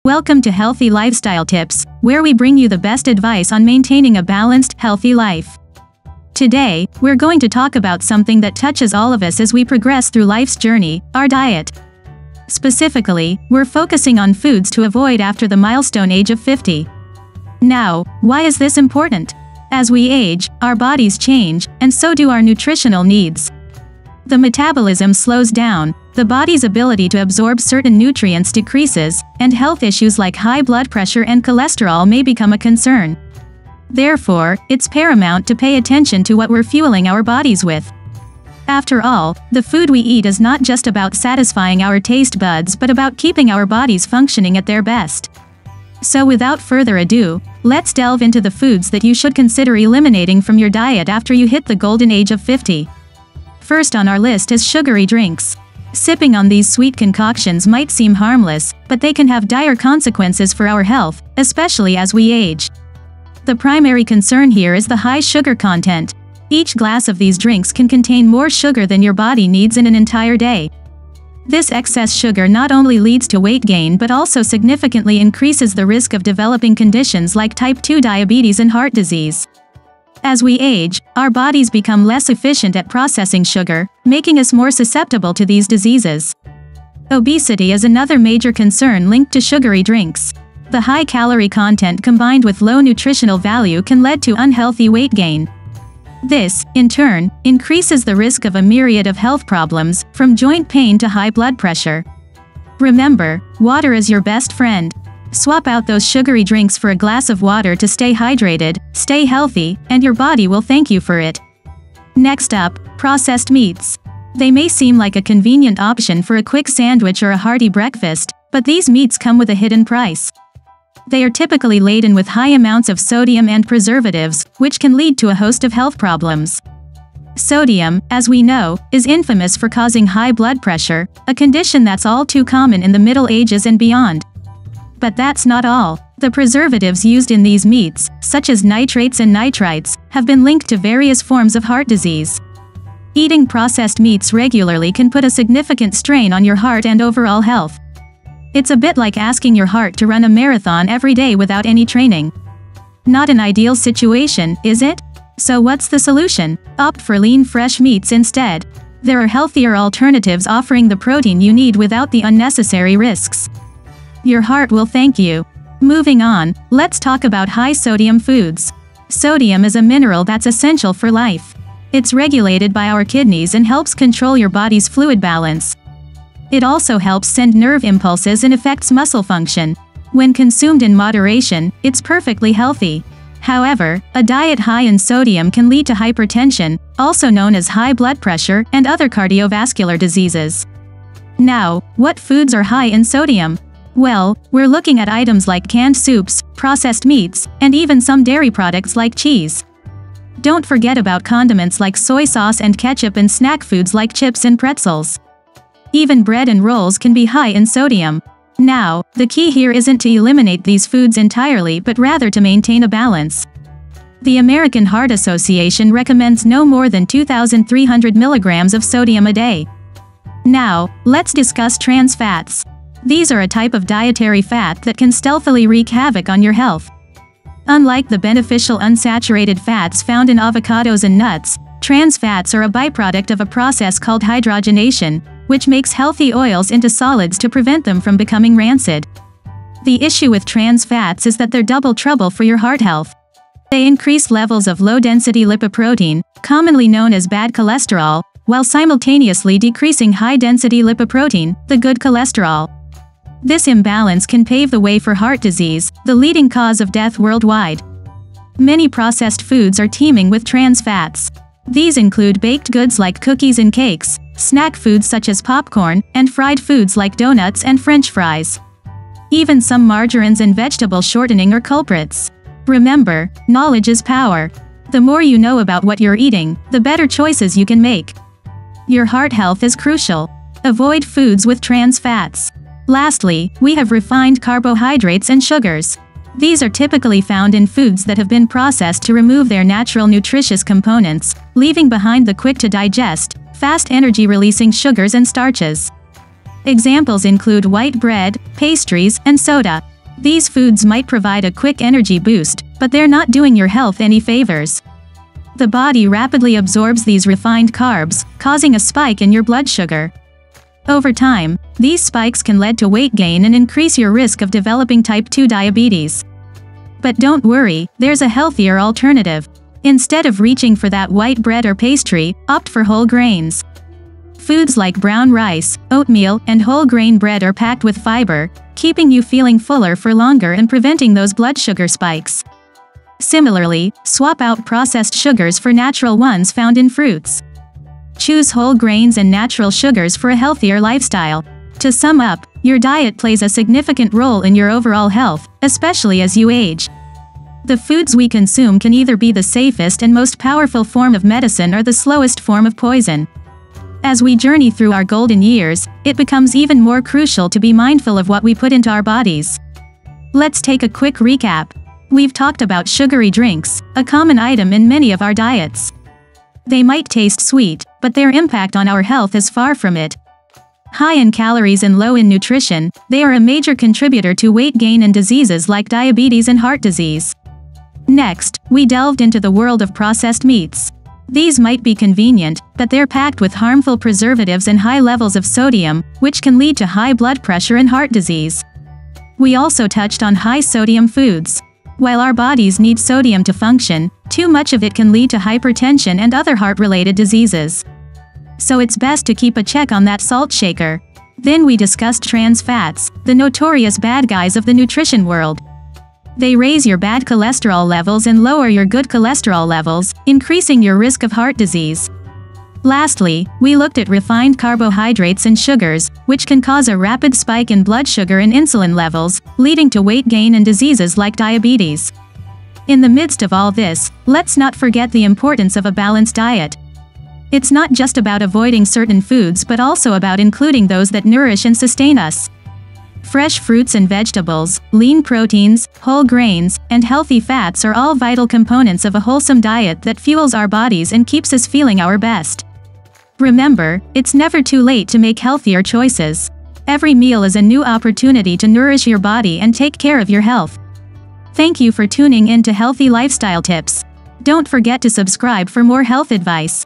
Welcome to Healthy Lifestyle Tips, where we bring you the best advice on maintaining a balanced, healthy life. Today, we're going to talk about something that touches all of us as we progress through life's journey, our diet. Specifically, we're focusing on foods to avoid after the milestone age of 50. Now, why is this important? As we age, our bodies change, and so do our nutritional needs. The metabolism slows down, the body's ability to absorb certain nutrients decreases, and health issues like high blood pressure and cholesterol may become a concern. Therefore, it's paramount to pay attention to what we're fueling our bodies with. After all, the food we eat is not just about satisfying our taste buds but about keeping our bodies functioning at their best. So without further ado, let's delve into the foods that you should consider eliminating from your diet after you hit the golden age of 50. First on our list is sugary drinks. Sipping on these sweet concoctions might seem harmless, but they can have dire consequences for our health, especially as we age. The primary concern here is the high sugar content. Each glass of these drinks can contain more sugar than your body needs in an entire day. This excess sugar not only leads to weight gain but also significantly increases the risk of developing conditions like type 2 diabetes and heart disease. As we age, our bodies become less efficient at processing sugar, making us more susceptible to these diseases. Obesity is another major concern linked to sugary drinks. The high calorie content combined with low nutritional value can lead to unhealthy weight gain. This, in turn, increases the risk of a myriad of health problems, from joint pain to high blood pressure. Remember, water is your best friend. Swap out those sugary drinks for a glass of water to stay hydrated, stay healthy, and your body will thank you for it. Next up, processed meats. They may seem like a convenient option for a quick sandwich or a hearty breakfast, but these meats come with a hidden price. They are typically laden with high amounts of sodium and preservatives, which can lead to a host of health problems. Sodium, as we know, is infamous for causing high blood pressure, a condition that's all too common in the Middle Ages and beyond. But that's not all. The preservatives used in these meats, such as nitrates and nitrites, have been linked to various forms of heart disease. Eating processed meats regularly can put a significant strain on your heart and overall health. It's a bit like asking your heart to run a marathon every day without any training. Not an ideal situation, is it? So what's the solution? Opt for lean fresh meats instead. There are healthier alternatives offering the protein you need without the unnecessary risks. Your heart will thank you. Moving on, let's talk about high-sodium foods. Sodium is a mineral that's essential for life. It's regulated by our kidneys and helps control your body's fluid balance. It also helps send nerve impulses and affects muscle function. When consumed in moderation, it's perfectly healthy. However, a diet high in sodium can lead to hypertension, also known as high blood pressure, and other cardiovascular diseases. Now, what foods are high in sodium? Well, we're looking at items like canned soups, processed meats, and even some dairy products like cheese. Don't forget about condiments like soy sauce and ketchup and snack foods like chips and pretzels. Even bread and rolls can be high in sodium. Now, the key here isn't to eliminate these foods entirely but rather to maintain a balance. The American Heart Association recommends no more than 2,300 milligrams of sodium a day. Now, let's discuss trans fats. These are a type of dietary fat that can stealthily wreak havoc on your health. Unlike the beneficial unsaturated fats found in avocados and nuts, trans fats are a byproduct of a process called hydrogenation, which makes healthy oils into solids to prevent them from becoming rancid. The issue with trans fats is that they're double trouble for your heart health. They increase levels of low-density lipoprotein, commonly known as bad cholesterol, while simultaneously decreasing high-density lipoprotein, the good cholesterol. This imbalance can pave the way for heart disease, the leading cause of death worldwide. Many processed foods are teeming with trans fats. These include baked goods like cookies and cakes, snack foods such as popcorn, and fried foods like donuts and French fries. Even some margarines and vegetable shortening are culprits. Remember, knowledge is power. The more you know about what you're eating, the better choices you can make. Your heart health is crucial. Avoid foods with trans fats. Lastly, we have refined carbohydrates and sugars. These are typically found in foods that have been processed to remove their natural nutritious components, leaving behind the quick-to-digest, fast energy-releasing sugars and starches. Examples include white bread, pastries, and soda. These foods might provide a quick energy boost, but they're not doing your health any favors. The body rapidly absorbs these refined carbs, causing a spike in your blood sugar. Over time, these spikes can lead to weight gain and increase your risk of developing type 2 diabetes. But don't worry, there's a healthier alternative. Instead of reaching for that white bread or pastry, opt for whole grains. Foods like brown rice, oatmeal, and whole grain bread are packed with fiber, keeping you feeling fuller for longer and preventing those blood sugar spikes. Similarly, swap out processed sugars for natural ones found in fruits. Choose whole grains and natural sugars for a healthier lifestyle. To sum up, your diet plays a significant role in your overall health, especially as you age. The foods we consume can either be the safest and most powerful form of medicine or the slowest form of poison. As we journey through our golden years, it becomes even more crucial to be mindful of what we put into our bodies. Let's take a quick recap. We've talked about sugary drinks, a common item in many of our diets. They might taste sweet, but their impact on our health is far from it. High in calories and low in nutrition, they are a major contributor to weight gain and diseases like diabetes and heart disease. Next, we delved into the world of processed meats. These might be convenient, but they're packed with harmful preservatives and high levels of sodium, which can lead to high blood pressure and heart disease. We also touched on high-sodium foods. While our bodies need sodium to function, too much of it can lead to hypertension and other heart-related diseases. So it's best to keep a check on that salt shaker. Then we discussed trans fats, the notorious bad guys of the nutrition world. They raise your bad cholesterol levels and lower your good cholesterol levels, increasing your risk of heart disease. Lastly, we looked at refined carbohydrates and sugars, which can cause a rapid spike in blood sugar and insulin levels, leading to weight gain and diseases like diabetes. In the midst of all this, let's not forget the importance of a balanced diet. It's not just about avoiding certain foods but also about including those that nourish and sustain us. Fresh fruits and vegetables, lean proteins, whole grains, and healthy fats are all vital components of a wholesome diet that fuels our bodies and keeps us feeling our best. Remember, it's never too late to make healthier choices. Every meal is a new opportunity to nourish your body and take care of your health. Thank you for tuning in to Healthy Lifestyle Tips. Don't forget to subscribe for more health advice.